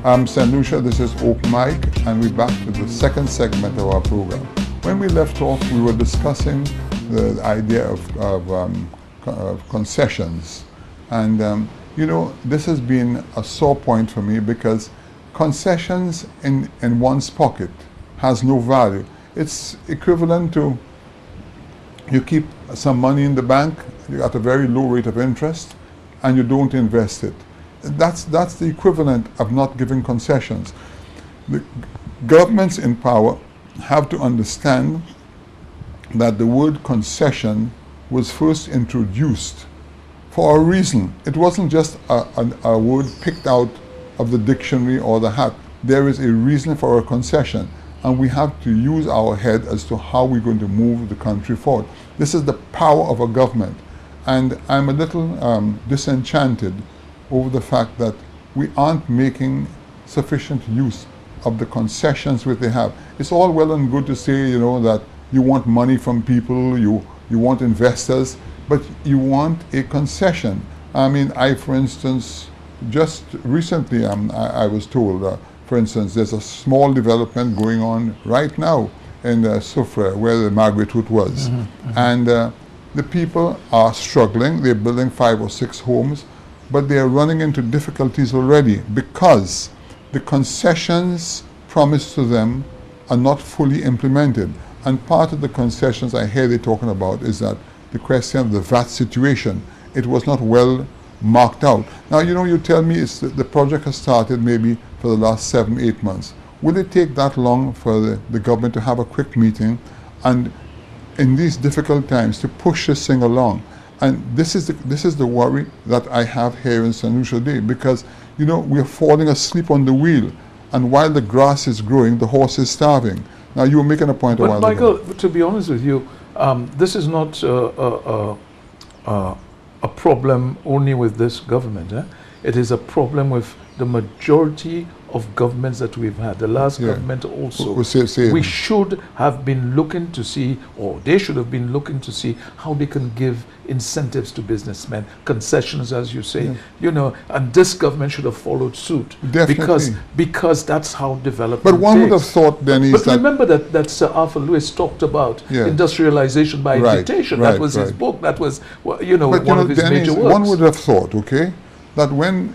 I'm St. Lucia, this is Open Mic, and we're back to the second segment of our program. When we left off, we were discussing the idea of concessions. And, you know, this has been a sore point for me because concessions in one's pocket has no value. It's equivalent to you keep some money in the bank at a very low rate of interest and you don't invest it. That's the equivalent of not giving concessions. The governments in power have to understand that the word concession was first introduced for a reason. It wasn't just a word picked out of the dictionary or the hat. There is a reason for a concession, and we have to use our head as to how we're going to move the country forward. This is the power of a government, and I'm a little disenchanted over the fact that we aren't making sufficient use of the concessions which they have. It's all well and good to say, you know, that you want money from people, you want investors, but you want a concession. I mean, for instance, just recently I was told, for instance, there's a small development going on right now in Soufrière, where the Margaret Hood was. And the people are struggling. They're building 5 or 6 homes, but they are running into difficulties already because the concessions promised to them are not fully implemented. And part of the concessions I hear they talking about is that the question of the VAT situation, it was not well marked out. Now, you know, you tell me the project has started maybe for the last 7-8 months. Will it take that long for the government to have a quick meeting and in these difficult times to push this thing along? And this is the worry that I have here in St. Lucia today, because, you know, we are falling asleep on the wheel, and while the grass is growing, the horse is starving. Now, you were making a point a while ago. Michael, to be honest with you, this is not a problem only with this government. It is a problem with the majority of governments that we've had. The last government also. We should have been looking to see, or they should have been looking to see how they can give incentives to businessmen, concessions, as you say, you know, and this government should have followed suit. Definitely. Because that's how development But one would have thought, Denny, but remember that Sir Arthur Lewis talked about industrialization by agitation. That was his book. That was, you know, one of his major works. One would have thought, okay, that when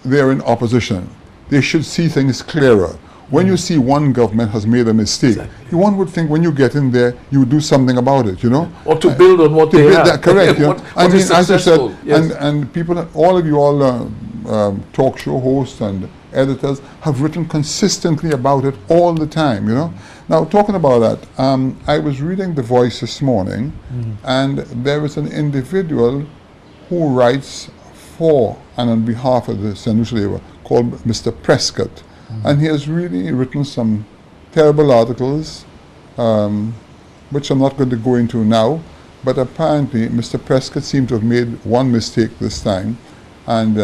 they're in opposition, they should see things clearer. When you see one government has made a mistake, one would think when you get in there, you would do something about it, you know? Or to build on what they have. Correct. You know? I mean, as you said, and people, all of you talk show hosts and editors have written consistently about it all the time, you know? Now, talking about that, I was reading The Voice this morning, and there is an individual who writes for and on behalf of the St. Lucia Labour called Mr. Prescott. And he has really written some terrible articles, which I'm not going to go into now, but apparently Mr. Prescott seemed to have made one mistake this time and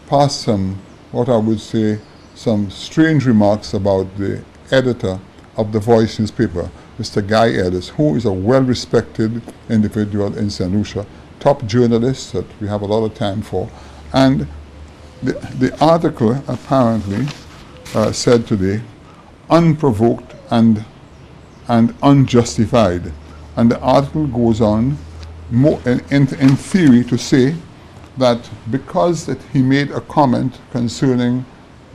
passed some, what I would say, some strange remarks about the editor of The Voice newspaper, Mr. Guy Ellis, who is a well-respected individual in St. Lucia, top journalist that we have a lot of time for. And the article apparently said today, unprovoked and unjustified. And the article goes on more in theory to say that because that he made a comment concerning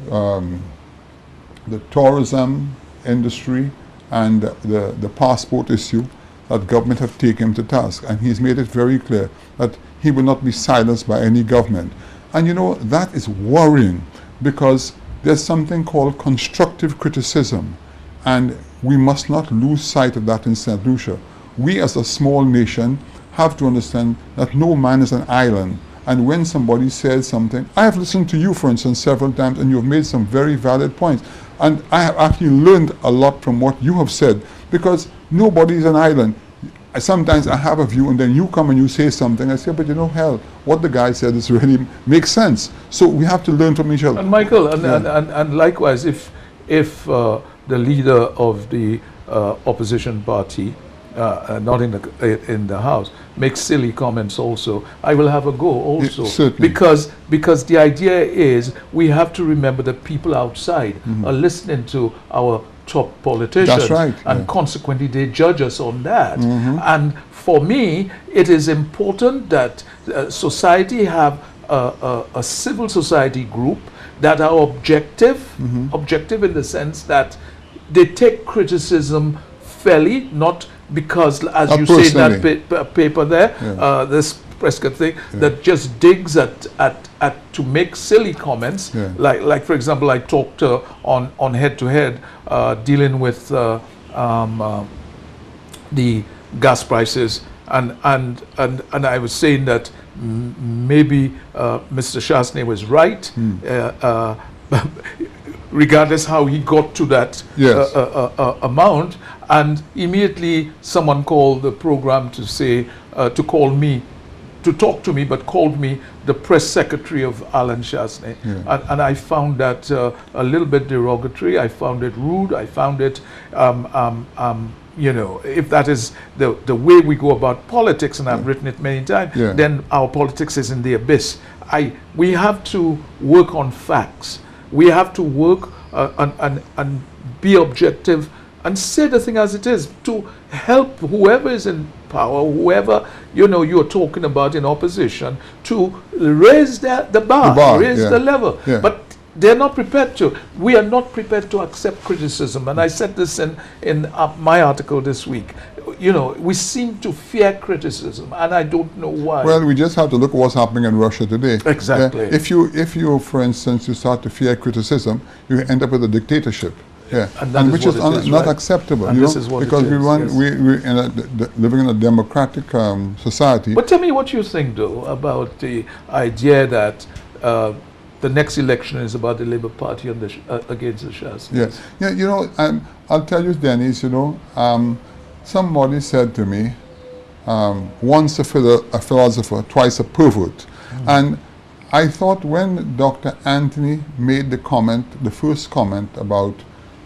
the tourism industry and the passport issue, that government have taken him to task. And he's made it very clear that he will not be silenced by any government. And you know, that is worrying because there's something called constructive criticism, and we must not lose sight of that in St. Lucia. We as a small nation have to understand that no man is an island, and when somebody says something, I have listened to you, for instance, several times, and you've made some very valid points, and I have actually learned a lot from what you have said, because nobody is an island. Sometimes I have a view and then you come and you say something, I say, but you know, hell, what the guy said is really makes sense. So we have to learn from each other. And Michael, and likewise, if the leader of the opposition party not in the House, make silly comments also, I will have a go also. Certainly. Because the idea is we have to remember that people outside are listening to our top politicians. That's right. And consequently they judge us on that. And for me, it is important that society have a civil society group that are objective in the sense that they take criticism fairly, not because, as you say in that paper there, this Prescott thing, that just digs at to make silly comments. Like for example, I talked on Head to Head dealing with the gas prices, and I was saying that maybe Mr. Chastanet was right, regardless how he got to that amount. And immediately someone called the program to say, to call me, to talk to me, but called me the press secretary of Alan Chastanet. And I found that a little bit derogatory. I found it rude. I found it, you know, if that is the way we go about politics, and I've written it many times, then our politics is in the abyss. We have to work on facts. We have to work and be objective and say the thing as it is, to help whoever is in power, whoever, you know, you're talking about in opposition, to raise the bar, raise the level. But they're not prepared to. We are not prepared to accept criticism. And I said this in my article this week. You know, we seem to fear criticism, and I don't know why. Well, we just have to look at what's happening in Russia today. Exactly. If you, for instance, you start to fear criticism, you end up with a dictatorship. And which is not acceptable, and you this know, is what because we living in a democratic society. But tell me what you think, though, about the idea that the next election is about the Labour Party and against the Shastas. Yeah, you know, I'll tell you, Dennis, you know, somebody said to me, once a philosopher, twice a pervert. And I thought when Dr. Anthony made the comment, the first comment about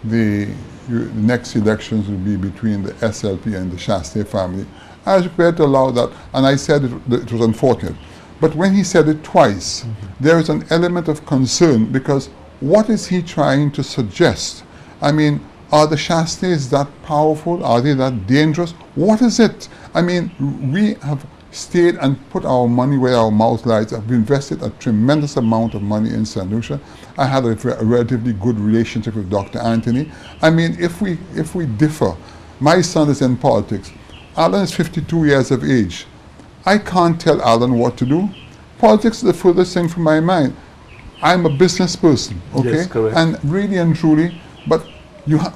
the next elections will be between the SLP and the Chastanet family, I was prepared to allow that, and I said it was unfortunate. But when he said it twice, there is an element of concern, because what is he trying to suggest? I mean, are the Chastanets that powerful? Are they that dangerous? What is it? I mean, we have stayed and put our money where our mouth lies. I've invested a tremendous amount of money in St. Lucia. I had a relatively good relationship with Dr. Anthony. I mean, if we differ, my son is in politics. Alan is 52 years of age. I can't tell Alan what to do. Politics is the furthest thing from my mind. I'm a business person, okay? Yes, correct. And really and truly, but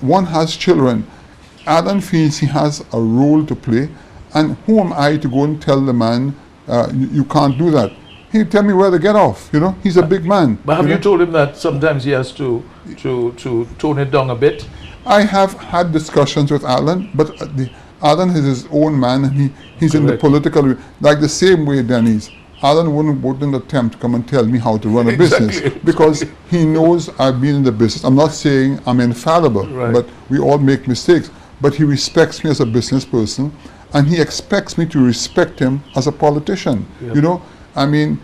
one has children. Alan feels he has a role to play. And who am I to go and tell the man, you can't do that? He'll tell me where to get off, you know? He's a big man. But have you told him that sometimes he has to tone it down a bit? I have had discussions with Alan, but Alan is his own man, and he's in the political, like the same way Denise. Alan wouldn't attempt to come and tell me how to run a business, because he knows I've been in the business. I'm not saying I'm infallible, but we all make mistakes. But he respects me as a business person, and he expects me to respect him as a politician. You know, I mean,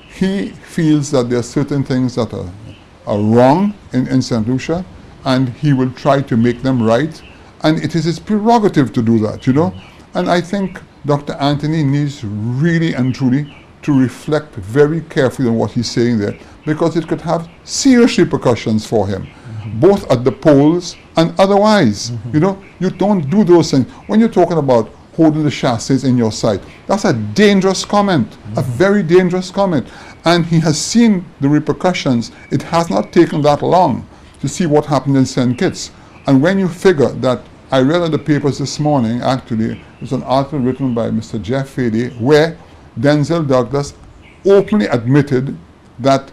he feels that there are certain things that are wrong in St. Lucia, and he will try to make them right. And it is his prerogative to do that, you know. And I think Dr. Anthony needs really and truly to reflect very carefully on what he's saying there, because it could have serious repercussions for him, both at the polls and otherwise. You know, you don't do those things. When you're talking about holding the Chastanets in your sight, that's a dangerous comment, a very dangerous comment. And he has seen the repercussions. It has not taken that long to see what happened in St. Kitts. And when you figure that, I read in the papers this morning, actually, there's an article written by Mr. Jeff Fady, where Denzel Douglas openly admitted that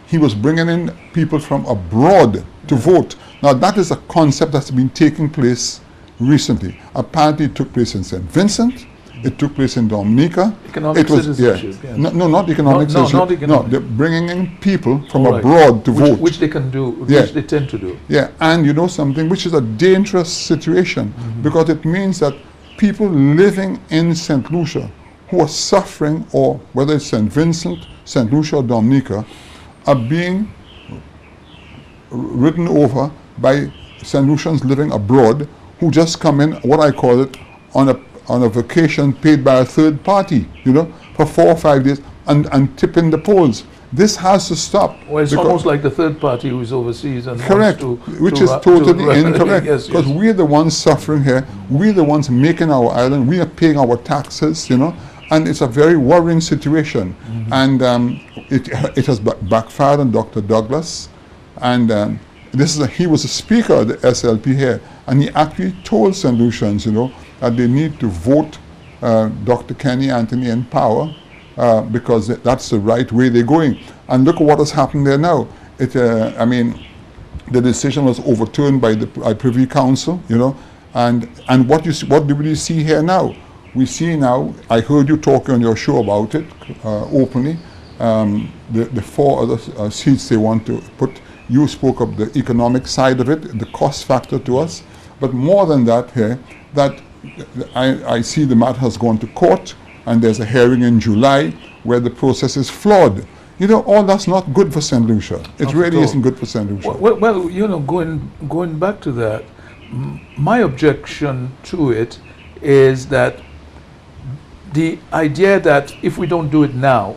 he was bringing in people from abroad to vote. Now, that is a concept that's been taking place recently. Apparently, it took place in St. Vincent, It took place in Dominica. Economic citizenship. Yeah. No, not economic citizenship. Not economic. No, they're bringing in people from abroad to vote. Which they can do, which they tend to do. Yeah, and you know something, which is a dangerous situation, because it means that people living in St. Lucia who are suffering, or whether it's St. Vincent, St. Lucia or Dominica, are being ridden over by St. Lucians living abroad who just come in, what I call it, on a vacation paid by a third party, you know, for 4 or 5 days and tipping the polls. This has to stop. Well, it's almost like the third party who is overseas and correct, wants to which is totally incorrect. Yes, because we're the ones suffering here. We're the ones making our island. We are paying our taxes, you know, and it's a very worrying situation. And it has backfired on Dr. Douglas. And he was a speaker of the SLP here, and he actually told St. Lucians, you know, that they need to vote Dr. Kenny Anthony in power. Because that's the right way they're going. And look at what has happened there now. I mean, the decision was overturned by the Privy Council, you know, and what do we see here now? We see now, I heard you talking on your show about it openly, the 4 other seats they want to put. You spoke of the economic side of it, the cost factor to us, but more than that here, that I see the matter has gone to court, and there's a hearing in July where the process is flawed. You know, all that's not good for St. Lucia. It really isn't good for St. Lucia. Well, you know, going back to that, my objection to it is that the idea that if we don't do it now,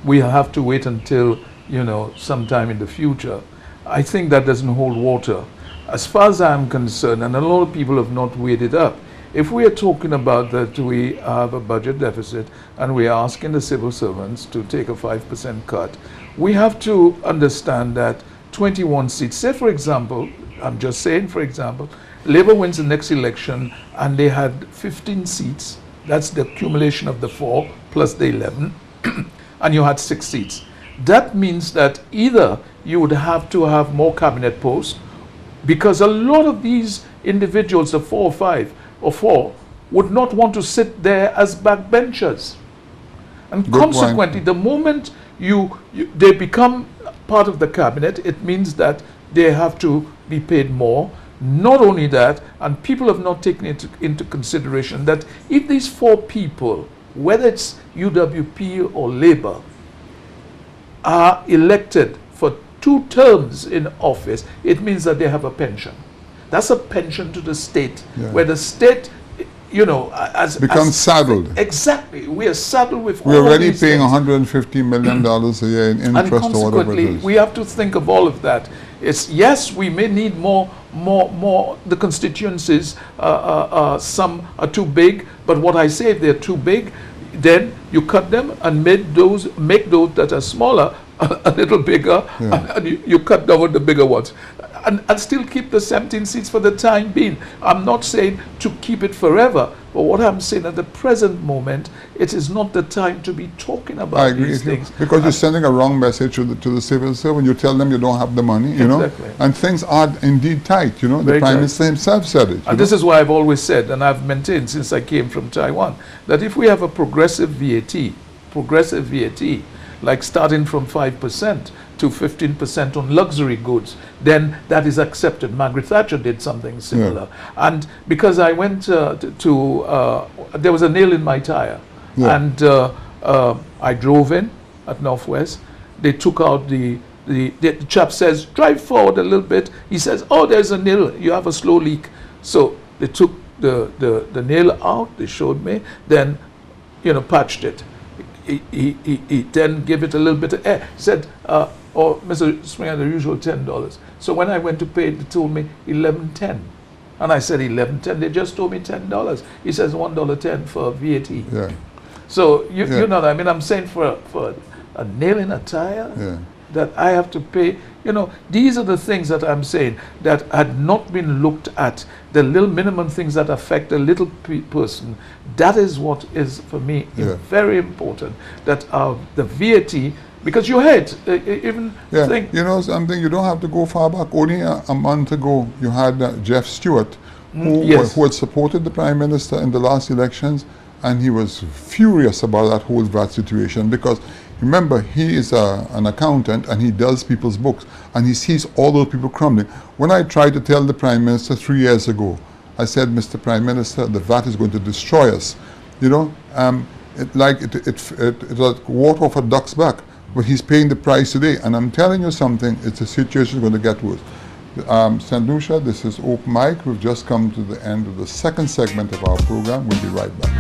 we have to wait until, you know, sometime in the future, I think that doesn't hold water. As far as I'm concerned, and a lot of people have not weighed it up, if we are talking about that we have a budget deficit and we are asking the civil servants to take a 5% cut, we have to understand that 21 seats, say for example, I'm just saying for example, Labour wins the next election and they had 15 seats, that's the accumulation of the 4 plus the 11, and you had 6 seats. That means that either you would have to have more cabinet posts, because a lot of these individuals, the 4 or 5, or 4, would not want to sit there as backbenchers. And good consequently, point. The moment they become part of the cabinet, it means that they have to be paid more. Not only that, and people have not taken it into consideration that if these 4 people, whether it's UWP or Labour, are elected for 2 terms in office, it means that they have a pension. That's a pension to the state, where the state, you know, becomes saddled. Exactly, we are saddled with. We're already paying $150 million a year in interest, and or whatever it is. We have to think of all of that. It's yes, we may need more. The constituencies, some are too big, but what I say, if they're too big, then you cut them and make those that are smaller a little bigger, and you cut down the bigger ones. And still keep the 17 seats for the time being. I'm not saying to keep it forever, but what I'm saying at the present moment, it is not the time to be talking about these things. Because you're sending a wrong message to the civil servant. You tell them you don't have the money, you know, and things are indeed tight, you know. The Prime Minister himself said it. And this is why I've always said, and I've maintained since I came from Taiwan, that if we have a progressive VAT, like starting from 5% to 15% on luxury goods, then that is accepted. Margaret Thatcher did something similar. And because I went there was a nail in my tire, and I drove in at Northwest. They took out the chap says, drive forward a little bit. He says, oh, there's a nail, you have a slow leak. So they took the nail out, they showed me, then, you know, patched it. He then gave it a little bit of air. He said, oh, Mr. Springer, the usual $10. So when I went to pay, they told me $11.10. And I said $11.10. They just told me $10. He says $1.10 for VAT. Yeah. So you know what I mean? I'm saying for a nail in a tire that I have to pay. You know, these are the things that I'm saying that had not been looked at. The little minimum things that affect a little person. That is what is, for me, very important. That the VAT, because you had even think. You know something, you don't have to go far back. Only a month ago, you had Jeff Stewart, who had supported the Prime Minister in the last elections, and he was furious about that whole VAT situation because, remember, he is an accountant and he does people's books and he sees all those people crumbling. When I tried to tell the Prime Minister 3 years ago, I said, Mr. Prime Minister, the VAT is going to destroy us. You know, it's like water off a duck's back, but he's paying the price today. And I'm telling you something, the situation is going to get worse. St. Lucia, this is Open Mic. We've just come to the end of the second segment of our program. We'll be right back.